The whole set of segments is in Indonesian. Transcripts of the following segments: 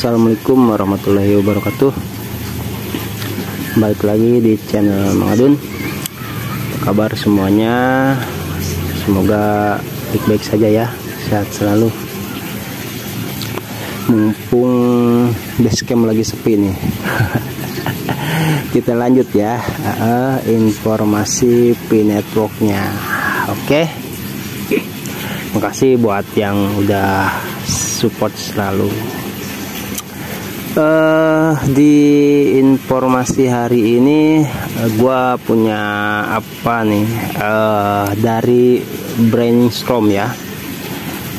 Assalamualaikum warahmatullahi wabarakatuh. Balik lagi di channel Mang Adun. Apa kabar semuanya? Semoga baik-baik saja ya, sehat selalu. Mumpung basecamp lagi sepi nih. Kita lanjut ya, informasi P-networknya. Oke. Makasih buat yang udah support selalu. Di informasi hari ini gua punya apa nih, dari Brainstorm ya.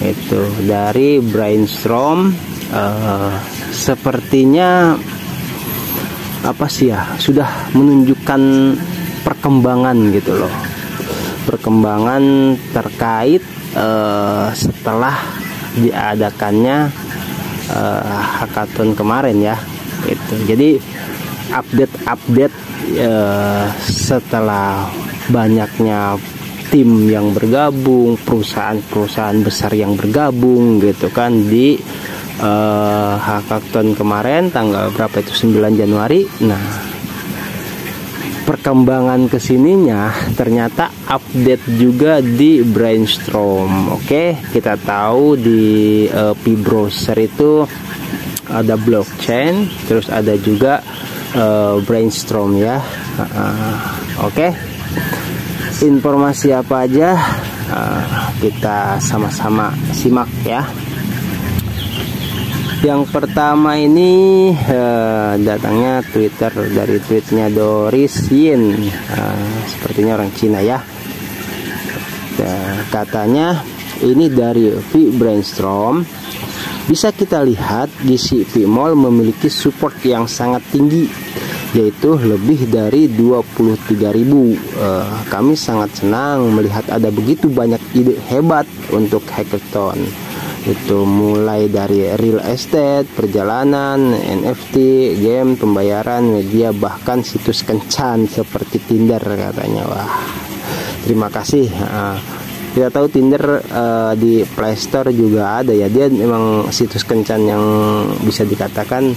Itu dari Brainstorm, sepertinya apa sih ya, sudah menunjukkan perkembangan gitu loh, perkembangan terkait setelah diadakannya hackathon kemarin ya. Itu jadi update setelah banyaknya tim yang bergabung, perusahaan-perusahaan besar yang bergabung gitu kan di hackathon kemarin tanggal berapa itu, 9 Januari. Nah, perkembangan kesininya ternyata update juga di Brainstorm. Oke, kita tahu di P-browser itu ada blockchain, terus ada juga Brainstorm ya. Oke, informasi apa aja kita sama-sama simak ya. Yang pertama ini datangnya Twitter, dari tweetnya Doris Yin, sepertinya orang Cina ya. Katanya ini dari P-brainstorm, bisa kita lihat GC P-mall memiliki support yang sangat tinggi, yaitu lebih dari 23.000. Kami sangat senang melihat ada begitu banyak ide hebat untuk hackathon. Itu mulai dari real estate, perjalanan, NFT, game, pembayaran, media, bahkan situs kencan seperti Tinder katanya. Wah, terima kasih. Kita tahu Tinder di Play Store juga ada ya. Dia memang situs kencan yang bisa dikatakan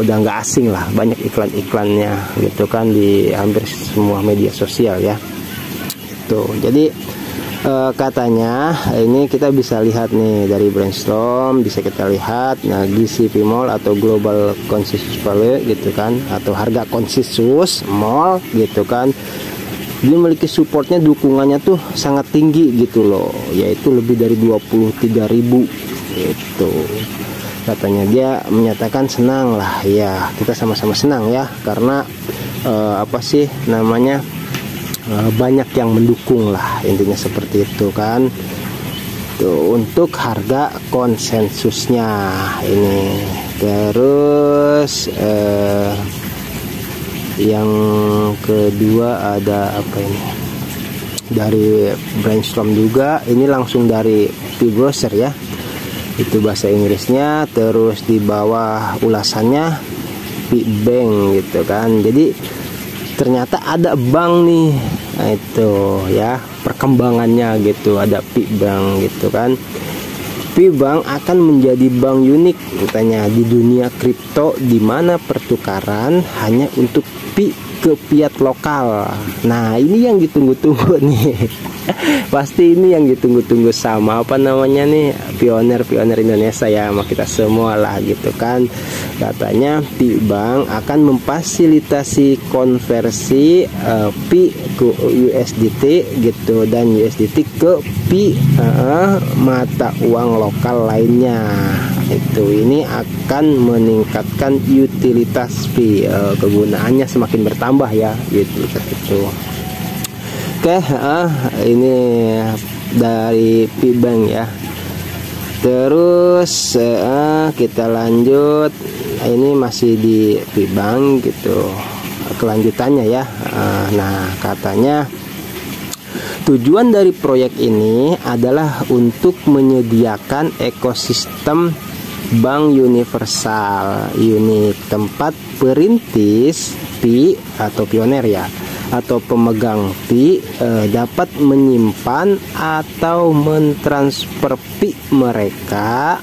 udah nggak asing lah, banyak iklan-iklannya gitu kan di hampir semua media sosial ya. Itu jadi katanya ini kita bisa lihat nih dari Brainstorm, bisa kita lihat nah GC P-mall atau Global Consensus Value gitu kan, atau harga konsensus mall gitu kan, dia memiliki supportnya, dukungannya tuh sangat tinggi gitu loh, yaitu lebih dari 23.000 itu. Katanya dia menyatakan senang lah ya, kita sama-sama senang ya, karena apa sih namanya, banyak yang mendukung lah, intinya seperti itu kan. Tuh, untuk harga konsensusnya ini. Terus yang kedua ada apa ini, dari Brainstorm juga, ini langsung dari P-browser ya, itu bahasa Inggrisnya. Terus di bawah ulasannya P-bank gitu kan. Jadi ternyata ada bank nih, nah itu ya perkembangannya gitu, ada P-bank gitu kan. P-bank akan menjadi bank unik katanya di dunia kripto, di mana pertukaran hanya untuk P ke fiat lokal. Nah, ini yang ditunggu-tunggu nih. Pasti ini yang ditunggu-tunggu sama apa namanya nih, pioner Indonesia ya, sama kita semua lah gitu kan. Katanya P-bank akan memfasilitasi konversi P ke USDT gitu, dan USDT ke P mata uang lokal lainnya. Itu ini akan meningkatkan utilitas P, kegunaannya semakin bertambah ya gitu itu. Oke, ini dari P-bank ya. Terus kita lanjut, ini masih di P-bank gitu, kelanjutannya ya. Nah, katanya tujuan dari proyek ini adalah untuk menyediakan ekosistem bank universal unik, tempat perintis P atau pioner ya atau pemegang Pi dapat menyimpan atau mentransfer Pi mereka.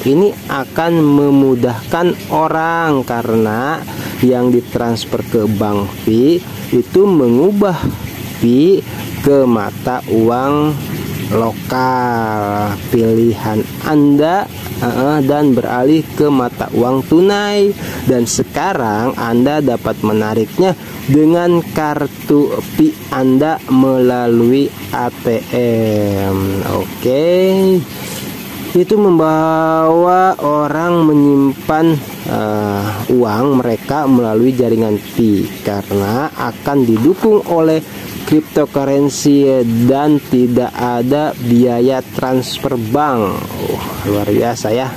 Ini akan memudahkan orang karena yang ditransfer ke bank Pi itu mengubah Pi ke mata uang lokal pilihan Anda dan beralih ke mata uang tunai, dan sekarang Anda dapat menariknya dengan kartu Pi Anda melalui ATM. Itu membawa orang menyimpan uang mereka melalui jaringan Pi karena akan didukung oleh cryptocurrency dan tidak ada biaya transfer bank. Luar biasa ya.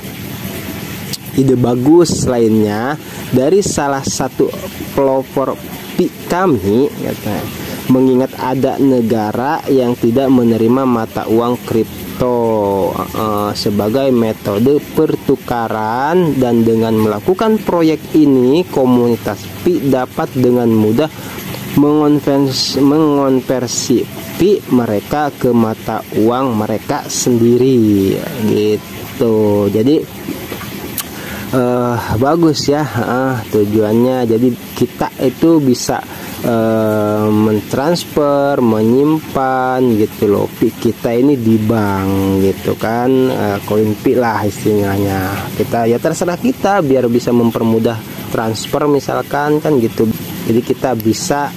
Ide bagus lainnya dari salah satu pelopor Pi kami, mengingat ada negara yang tidak menerima mata uang kripto sebagai metode pertukaran, dan dengan melakukan proyek ini komunitas Pi dapat dengan mudah mengonversi Pi mereka ke mata uang mereka sendiri gitu. Jadi bagus ya tujuannya. Jadi kita itu bisa mentransfer, menyimpan gitu loh Pi kita ini di bank gitu kan, koin Pi lah istilahnya. Kita ya terserah kita biar bisa mempermudah transfer misalkan kan gitu. Jadi kita bisa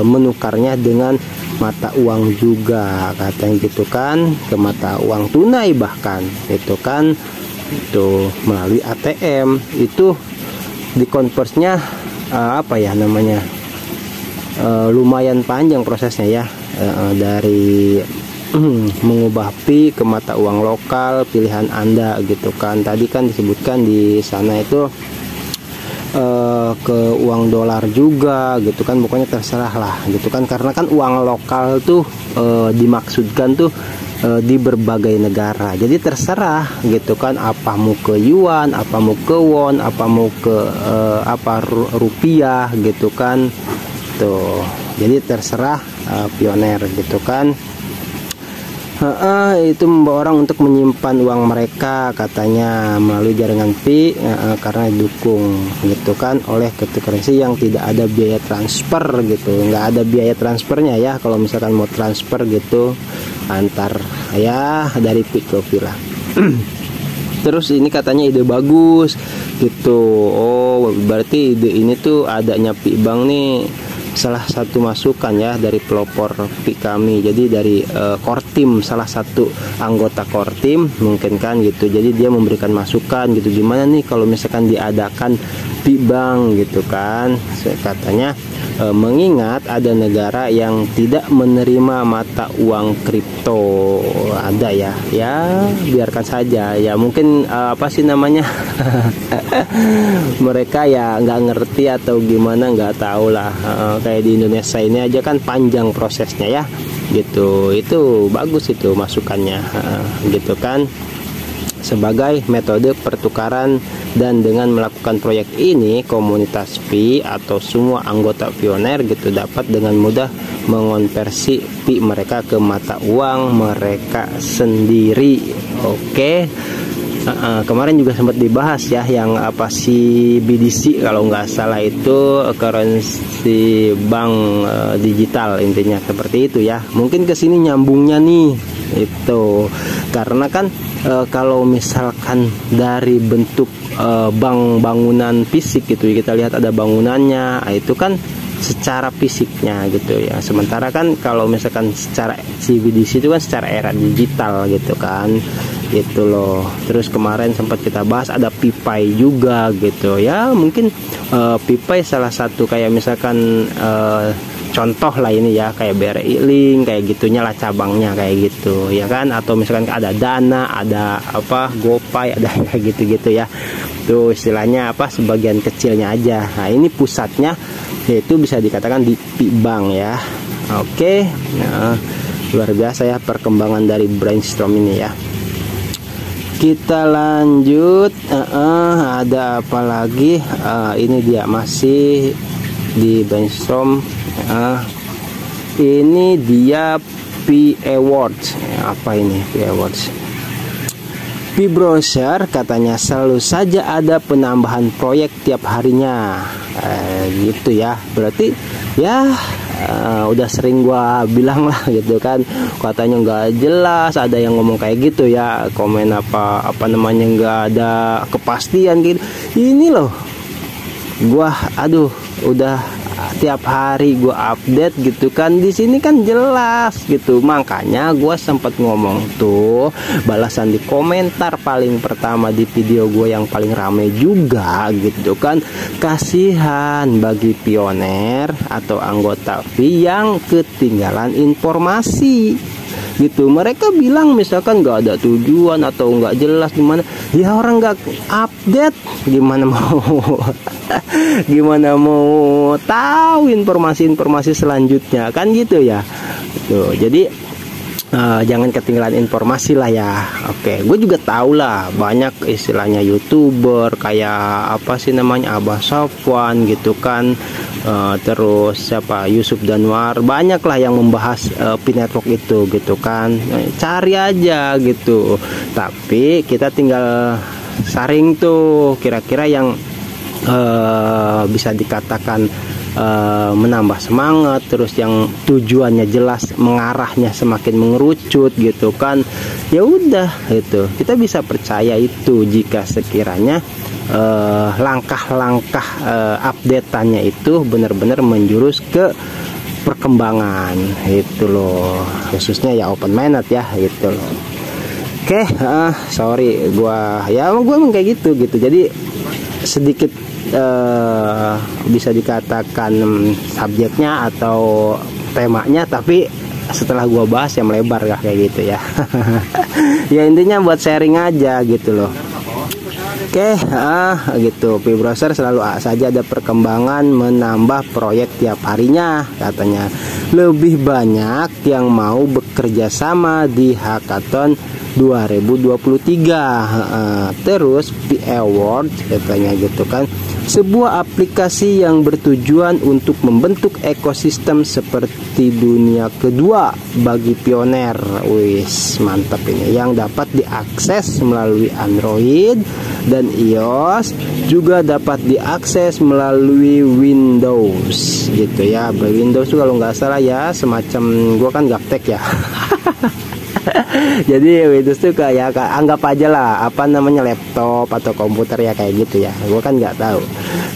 menukarnya dengan mata uang juga katanya gitu kan, ke mata uang tunai bahkan gitu kan, itu melalui ATM. Itu dikonversinya lumayan panjang prosesnya ya, dari mengubah Pi ke mata uang lokal pilihan Anda gitu kan. Tadi kan disebutkan di sana itu ke uang dolar juga gitu kan, pokoknya terserah lah gitu kan, karena kan uang lokal tuh dimaksudkan tuh di berbagai negara. Jadi terserah gitu kan, apa mau ke yuan, apa mau ke won, apa mau ke rupiah gitu kan tuh. Jadi terserah pioner gitu kan. Itu membawa orang untuk menyimpan uang mereka katanya melalui jaringan Pi karena didukung gitu kan oleh cryptocurrency yang tidak ada biaya transfer gitu. Nggak ada biaya transfernya ya kalau misalkan mau transfer gitu antar ya dari Pi ke Pi lah. Terus ini katanya ide bagus gitu. Oh berarti ide ini tuh adanya Pi Bank nih salah satu masukan ya dari pelopor Pi kami. Jadi dari core team, salah satu anggota core team mungkin kan gitu. Jadi dia memberikan masukan gitu, gimana nih kalau misalkan diadakan Pi Bank gitu kan. Katanya mengingat ada negara yang tidak menerima mata uang kripto, ada ya biarkan saja ya, mungkin apa sih namanya mereka ya nggak ngerti atau gimana, nggak tahu lah. Kayak di Indonesia ini aja kan panjang prosesnya ya gitu. Itu bagus itu masukannya gitu kan, sebagai metode pertukaran. Dan dengan melakukan proyek ini komunitas Pi atau semua anggota pioner gitu dapat dengan mudah mengonversi Pi mereka ke mata uang mereka sendiri. Kemarin juga sempat dibahas ya yang apa sih BDC kalau nggak salah, itu currency bank digital, intinya seperti itu ya. Mungkin kesini nyambungnya nih itu karena kan kalau misalkan dari bentuk bank bangunan fisik gitu kita lihat ada bangunannya, itu kan secara fisiknya gitu ya. Sementara kan kalau misalkan secara CBDC itu kan secara era digital gitu kan gitu loh. Terus kemarin sempat kita bahas ada PIPAI juga gitu ya. Mungkin PIPAI salah satu kayak misalkan contoh lah ini ya, kayak BRI Link kayak gitunya lah cabangnya kayak gitu ya kan. Atau misalkan ada Dana, ada apa GoPay, ada kayak gitu-gitu ya. Tuh istilahnya apa, sebagian kecilnya aja. Nah ini pusatnya yaitu bisa dikatakan di Pi Bank ya. Nah, luar biasa ya perkembangan dari Brainstorm ini ya. Kita lanjut, ada apa lagi? Ini dia masih di Brainstorm. Ini dia P Awards. Apa ini P Awards? P Browser katanya selalu saja ada penambahan proyek tiap harinya. Gitu ya. Berarti ya udah sering gua bilang lah gitu kan, katanya nggak jelas, ada yang ngomong kayak gitu ya, komen apa namanya nggak ada kepastian gitu. Ini loh gua udah tiap hari gua update gitu kan, di sini kan jelas gitu. Makanya gua sempat ngomong tuh, balasan di komentar paling pertama di video gua yang paling rame juga gitu kan, kasihan bagi pioner atau anggota V yang ketinggalan informasi gitu. Mereka bilang misalkan nggak ada tujuan atau nggak jelas gimana ya, orang nggak update gimana mau tahu informasi selanjutnya kan gitu ya. Tuh, jadi jangan ketinggalan informasi lah ya. Oke, gue juga tahu lah banyak istilahnya YouTuber kayak apa sih namanya, Abah Safwan gitu kan, terus siapa, Yusuf Danwar, banyak lah yang membahas P-Network itu gitu kan. Cari aja gitu, tapi kita tinggal saring tuh kira-kira yang bisa dikatakan menambah semangat, terus yang tujuannya jelas, mengarahnya semakin mengerucut gitu kan. Ya udah itu kita bisa percaya itu jika sekiranya langkah-langkah update-annya itu benar-benar menjurus ke perkembangan itu loh, khususnya ya open mainnet ya gitu loh. Oke, sorry gua emang kayak gitu. Jadi sedikit bisa dikatakan subjeknya atau temanya, tapi setelah gua bahas ya melebar kayak gitu ya. Ya intinya buat sharing aja gitu loh. Oke, gitu. P Browser selalu saja ada perkembangan, menambah proyek tiap harinya katanya. Lebih banyak yang mau bekerja sama di Hackathon 2023. Terus P Award katanya gitu kan, sebuah aplikasi yang bertujuan untuk membentuk ekosistem seperti dunia kedua bagi pioner. Wis, mantap ini, yang dapat diakses melalui Android dan iOS, juga dapat diakses melalui Windows gitu ya. Windows tuh kalau nggak salah ya semacam, gua kan gaptek ya. Jadi Windows tuh kayak anggap aja lah apa namanya laptop atau komputer ya kayak gitu ya, gue kan nggak tahu.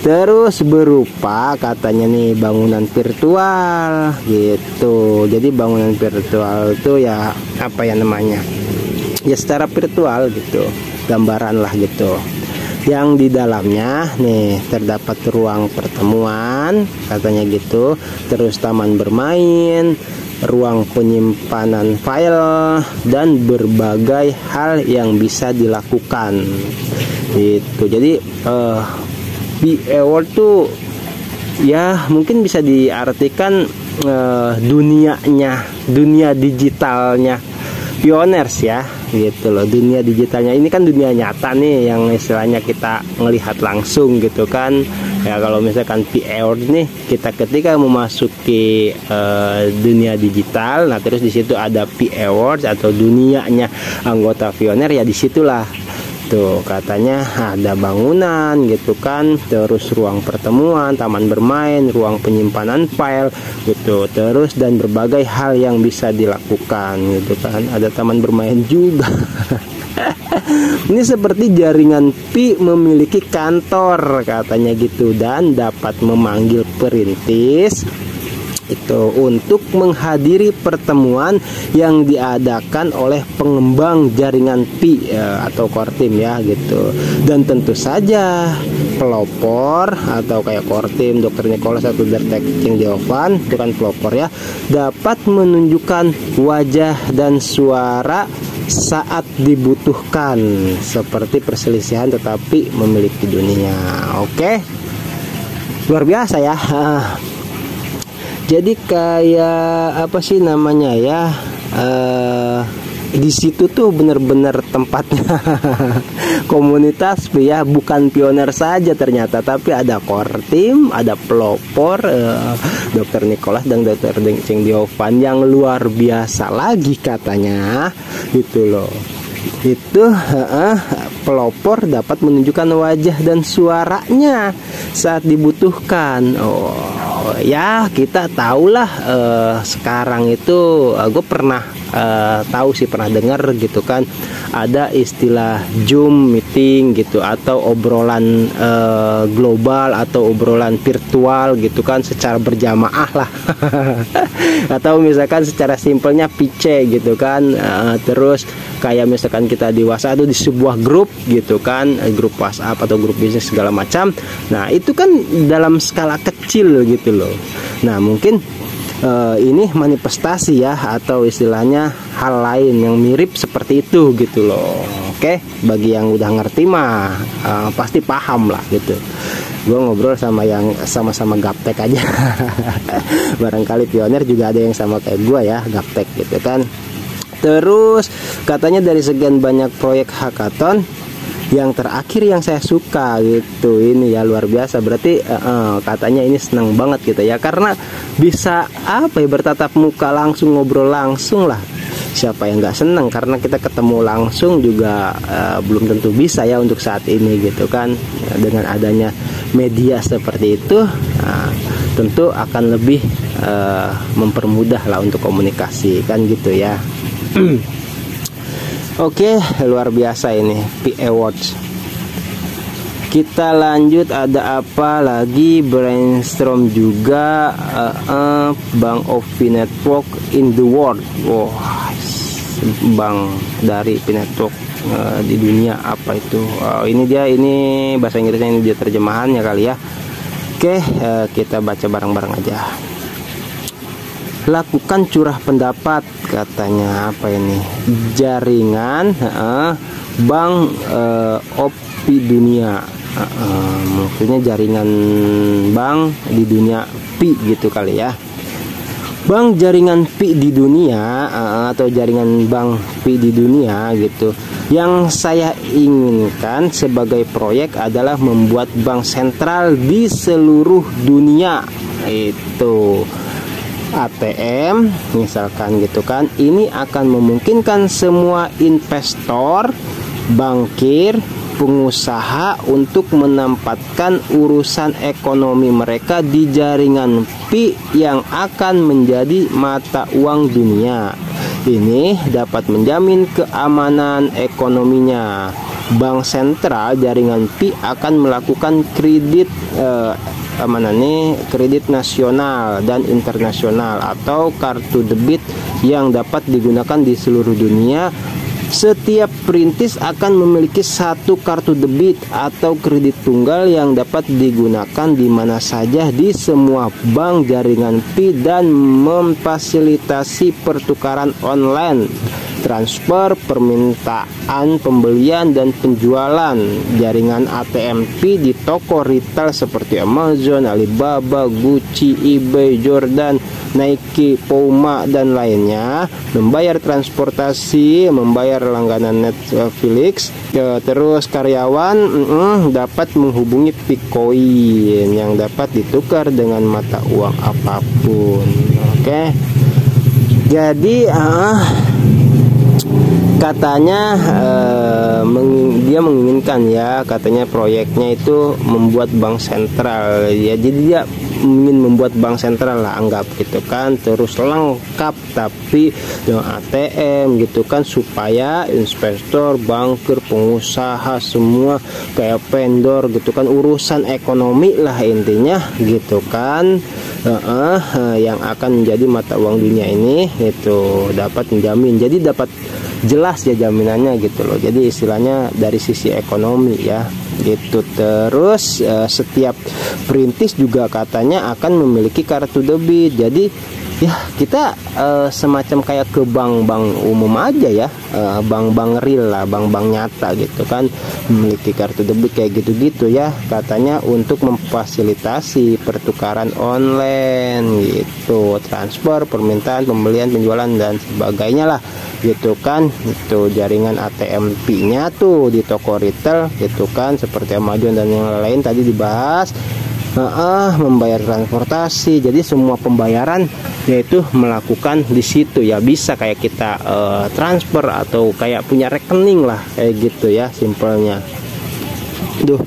Terus berupa katanya nih bangunan virtual gitu. Jadi bangunan virtual tuh ya apa ya namanya, ya secara virtual gitu, gambaran lah gitu, yang di dalamnya nih terdapat ruang pertemuan katanya gitu, terus taman bermain, ruang penyimpanan file, dan berbagai hal yang bisa dilakukan itu. Jadi P Award tuh ya mungkin bisa diartikan dunia digitalnya pioners ya gitu loh. Dunia digitalnya ini kan dunia nyata nih yang istilahnya kita ngelihat langsung gitu kan ya. Kalau misalkan P Award nih, kita ketika memasuki dunia digital, nah terus di situ ada P Awards atau dunianya anggota pioner ya, disitulah tuh katanya ada bangunan gitu kan, terus ruang pertemuan, taman bermain, ruang penyimpanan file gitu, terus dan berbagai hal yang bisa dilakukan gitu kan. Ada taman bermain juga. Ini seperti jaringan Pi memiliki kantor katanya gitu, dan dapat memanggil perintis itu untuk menghadiri pertemuan yang diadakan oleh pengembang jaringan Pi atau core team ya gitu. Dan tentu saja pelopor atau kayak core team, Dr. Nicholas atau Dr. King Diovan, itu kan pelopor ya, dapat menunjukkan wajah dan suara saat dibutuhkan, seperti perselisihan tetapi memiliki dunia. Oke, luar biasa ya. Jadi kayak apa sih namanya ya, di situ tuh bener-bener tempatnya komunitas ya, bukan pioner saja ternyata, tapi ada core team, ada pelopor, Dr. Nicholas dan Dr. Deng Cheng Diovan yang luar biasa lagi katanya gitu loh. Itu pelopor dapat menunjukkan wajah dan suaranya saat dibutuhkan. Oh ya, kita tahulah sekarang itu gue pernah tahu sih, pernah dengar gitu kan, ada istilah Zoom meeting gitu, atau obrolan global atau obrolan virtual gitu kan, secara berjamaah lah atau misalkan secara simpelnya PC gitu kan. Terus kayak misalkan kita di WhatsApp atau di sebuah grup gitu kan, grup WhatsApp atau grup bisnis segala macam. Nah itu kan dalam skala kecil gitu loh. Nah mungkin ini manifestasi ya, atau istilahnya hal lain yang mirip seperti itu gitu loh. Oke, bagi yang udah ngerti mah pasti paham lah gitu. Gue ngobrol sama yang sama-sama gaptek aja barangkali pioner juga ada yang sama kayak gue ya, gaptek gitu kan. Terus katanya dari sekian banyak proyek hackathon, yang terakhir yang saya suka gitu, ini ya luar biasa. Berarti katanya ini senang banget gitu ya, karena bisa apa ya, bertatap muka langsung, ngobrol langsung lah. Siapa yang nggak senang, karena kita ketemu langsung juga belum tentu bisa ya untuk saat ini gitu kan. Dengan adanya media seperti itu, tentu akan lebih mempermudah lah untuk komunikasi kan gitu ya. Oke, luar biasa ini Pi Awards. Kita lanjut, ada apa lagi? Brainstorm juga, Bank of Pi Network in the world. Wow, bank dari Pi Network di dunia, apa itu? Ini dia, ini bahasa Inggrisnya, ini dia terjemahannya kali ya. Oke, kita baca bareng-bareng aja. Lakukan curah pendapat katanya, apa ini, jaringan bank Pi dunia, maksudnya jaringan bank di dunia Pi gitu kali ya. Bank jaringan Pi di dunia, atau jaringan bank Pi di dunia gitu. Yang saya inginkan sebagai proyek adalah membuat bank sentral di seluruh dunia, itu ATM misalkan gitu kan. Ini akan memungkinkan semua investor, bankir, pengusaha untuk menempatkan urusan ekonomi mereka di jaringan Pi yang akan menjadi mata uang dunia. Ini dapat menjamin keamanan ekonominya. Bank sentral jaringan Pi akan melakukan kredit kredit nasional dan internasional atau kartu debit yang dapat digunakan di seluruh dunia. Setiap perintis akan memiliki satu kartu debit atau kredit tunggal yang dapat digunakan di mana saja di semua bank jaringan Pi dan memfasilitasi pertukaran online, transfer, permintaan, pembelian dan penjualan jaringan ATM Pi di toko retail seperti Amazon, Alibaba, Gucci, eBay, Jordan, Nike, Puma dan lainnya. Membayar transportasi, membayar langganan Netflix, terus karyawan dapat menghubungi Picoin yang dapat ditukar dengan mata uang apapun. Oke. Jadi katanya dia menginginkan ya, katanya proyeknya itu membuat bank sentral ya. Jadi dia ingin membuat bank sentral lah, anggap gitu kan, terus lengkap tapi dengan ATM gitu kan, supaya investor, banker, pengusaha semua kayak vendor gitu kan, urusan ekonomi lah intinya gitu kan, yang akan menjadi mata uang dunia ini itu dapat menjamin. Jadi dapat jelas ya jaminannya gitu loh. Jadi istilahnya dari sisi ekonomi ya gitu. Terus setiap perintis juga katanya akan memiliki kartu debit. Jadi ya kita semacam kayak ke bank-bank umum aja ya, bank-bank real lah, bank-bank nyata gitu kan, memiliki kartu debit kayak gitu-gitu ya, katanya untuk memfasilitasi pertukaran online gitu, transfer, permintaan, pembelian, penjualan dan sebagainya lah gitu kan. Itu jaringan ATM PI-nya tuh di toko retail gitu kan, seperti Amazon dan yang lain tadi dibahas. Membayar transportasi, jadi semua pembayaran yaitu melakukan di situ ya, bisa kayak kita transfer atau kayak punya rekening lah kayak gitu ya, simpelnya. Duh,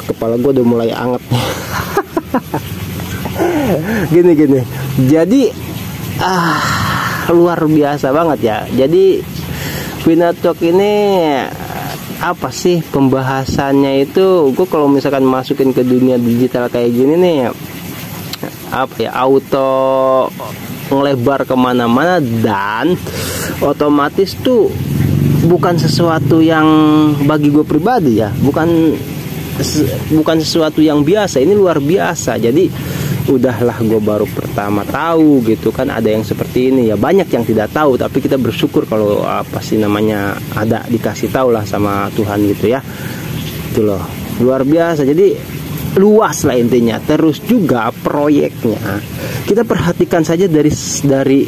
kepala gue udah mulai anget gini jadi luar biasa banget ya. Jadi Pinatalk ini apa sih pembahasannya itu, gue kalau misalkan masukin ke dunia digital kayak gini nih, apa ya, auto ngelebar kemana-mana dan otomatis tuh bukan sesuatu yang bagi gue pribadi ya, bukan sesuatu yang biasa, ini luar biasa. Jadi udahlah, gue baru pertama tahu gitu kan ada yang seperti ini ya. Banyak yang tidak tahu, tapi kita bersyukur kalau apa sih namanya ada dikasih tahu lah sama Tuhan gitu ya. Itu loh, luar biasa. Jadi luas lah intinya. Terus juga proyeknya kita perhatikan saja dari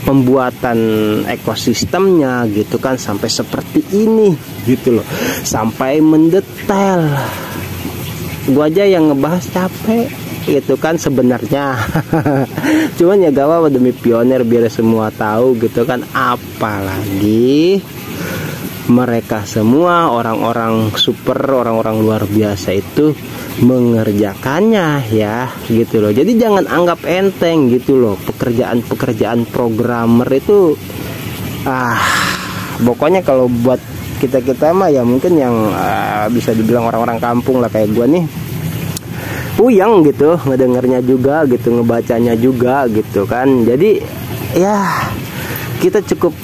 pembuatan ekosistemnya gitu kan, sampai seperti ini gitu loh, sampai mendetail. Gua aja yang ngebahas capek gitu kan sebenarnya. Cuman ya gak apa-apa, demi pionir biar semua tahu gitu kan. Apalagi mereka semua orang-orang super, orang-orang luar biasa itu mengerjakannya ya gitu loh. Jadi jangan anggap enteng gitu loh pekerjaan programmer itu. Pokoknya kalau buat kita mah ya mungkin yang bisa dibilang orang-orang kampung lah kayak gua nih, puyeng gitu ngedengernya juga gitu, ngebacanya juga gitu kan. Jadi ya kita cukup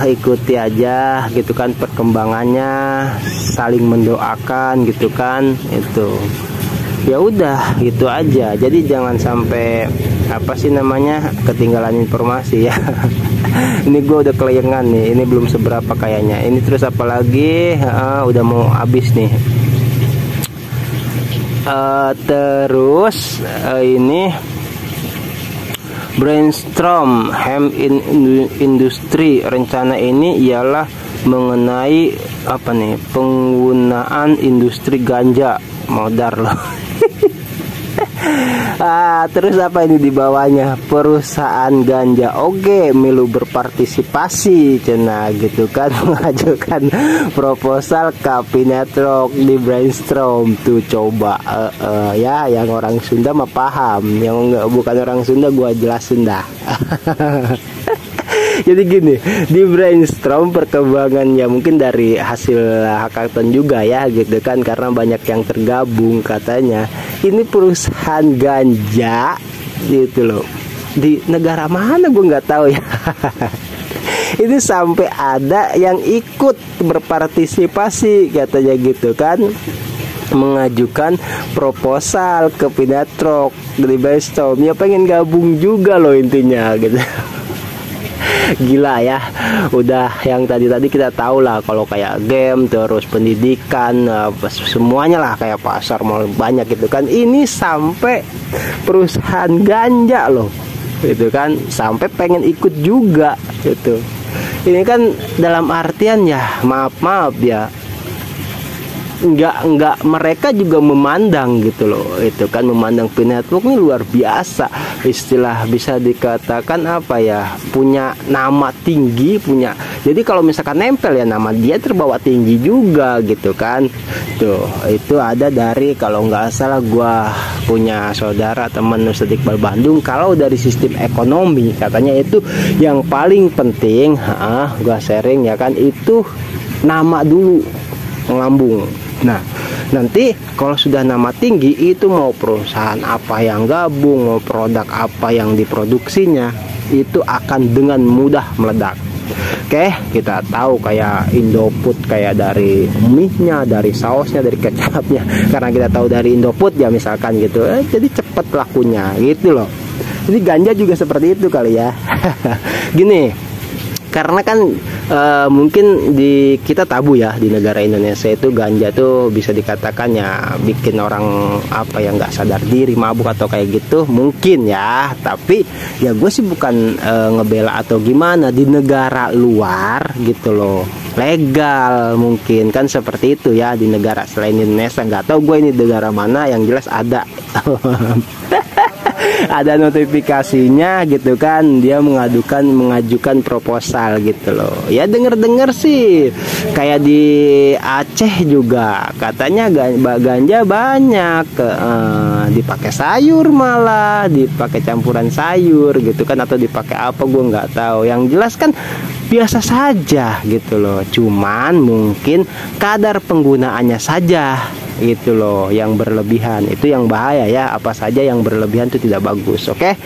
ikuti aja gitu kan perkembangannya, saling mendoakan gitu kan. Itu ya udah gitu aja. Jadi jangan sampai apa sih namanya ketinggalan informasi ya. Ini gue udah kelayangan nih, ini belum seberapa kayaknya. Ini terus apalagi udah mau habis nih. Terus ini brainstorm hemp industry. Rencana ini ialah mengenai apa nih, penggunaan industri ganja. Modar loh. Terus apa ini di bawahnya, perusahaan ganja oke milu berpartisipasi cina gitu kan, mengajukan proposal ke Pinatalk di brainstorm tuh. Coba ya yang orang Sunda mah paham, yang bukan orang Sunda gua jelasin dah. Jadi gini, di brainstorm perkembangannya mungkin dari hasil hackathon juga ya gitu kan, karena banyak yang tergabung katanya. Ini perusahaan ganja gitu loh, di negara mana gue nggak tahu ya. Ini sampai ada yang ikut berpartisipasi katanya gitu kan, mengajukan proposal ke Pinatalk dari brainstorm. Ya pengen gabung juga loh intinya gitu. Gila ya, udah yang tadi kita tahu lah kalau kayak game, terus pendidikan, semuanya lah kayak pasar mal banyak gitu kan. Ini sampai perusahaan ganja loh gitu kan, sampai pengen ikut juga gitu. Ini kan dalam artian ya maaf ya, enggak mereka juga memandang gitu loh, itu kan memandang Pinatalk ini luar biasa, istilah bisa dikatakan apa ya, punya nama tinggi, punya, jadi kalau misalkan nempel ya nama dia terbawa tinggi juga gitu kan. Tuh itu ada dari, kalau nggak salah gua punya saudara teman Ustadz Iqbal Bandung, kalau dari sistem ekonomi katanya itu yang paling penting, gua sharing ya kan, itu nama dulu melambung. Nah nanti kalau sudah nama tinggi itu mau perusahaan apa yang gabung, mau produk apa yang diproduksinya, itu akan dengan mudah meledak. Oke, kita tahu kayak Indofood, kayak dari mie-nya, dari sausnya, dari kecapnya. Karena kita tahu dari Indofood ya misalkan gitu, jadi cepet lakunya gitu loh. Jadi ganja juga seperti itu kali ya. Gini, karena kan mungkin di kita tabu ya, di negara Indonesia itu ganja tuh bisa dikatakan ya bikin orang apa ya, nggak sadar diri, mabuk atau kayak gitu mungkin ya. Tapi ya gue sih bukan ngebela atau gimana, di negara luar gitu loh legal, mungkin kan seperti itu ya, di negara selain Indonesia. Nggak tahu gue ini negara mana, yang jelas ada. Ada notifikasinya gitu kan, dia mengajukan proposal gitu loh. Ya denger sih kayak di Aceh juga katanya ganja banyak dipakai sayur, malah dipakai campuran sayur gitu kan, atau dipakai apa gue nggak tahu. Yang jelas kan biasa saja gitu loh, cuman mungkin kadar penggunaannya saja gitu loh yang berlebihan, itu yang bahaya ya. Apa saja yang berlebihan itu tidak bagus. Oke.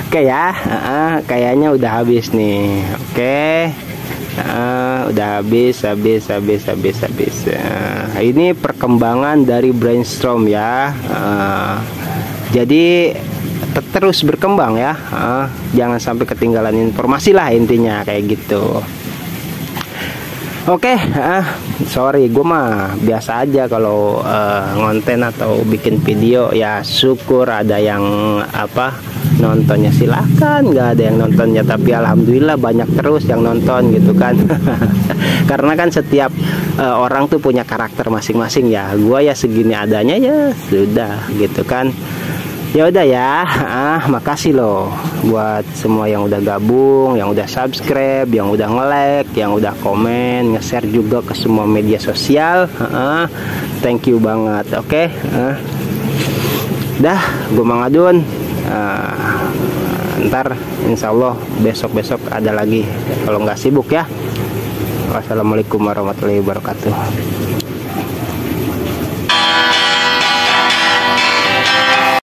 Oke ya, kayaknya udah habis nih. Oke. Udah habis. Ini perkembangan dari brainstorm ya. Jadi terus berkembang ya. Jangan sampai ketinggalan informasi lah, intinya kayak gitu. Oke, sorry, gue mah biasa aja kalau ngonten atau bikin video ya. Syukur ada yang apa nontonnya, silahkan. Nggak ada yang nontonnya, tapi alhamdulillah banyak terus yang nonton gitu kan. Karena kan setiap orang tuh punya karakter masing-masing ya. Gue ya segini adanya ya sudah gitu kan. Ya udah ya, makasih loh buat semua yang udah gabung, yang udah subscribe, yang udah nge-like, yang udah komen, nge-share juga ke semua media sosial. Thank you banget. Oke. Dah, gue Mang Adun. Ntar insya Allah besok ada lagi kalau nggak sibuk ya. Wassalamualaikum warahmatullahi wabarakatuh.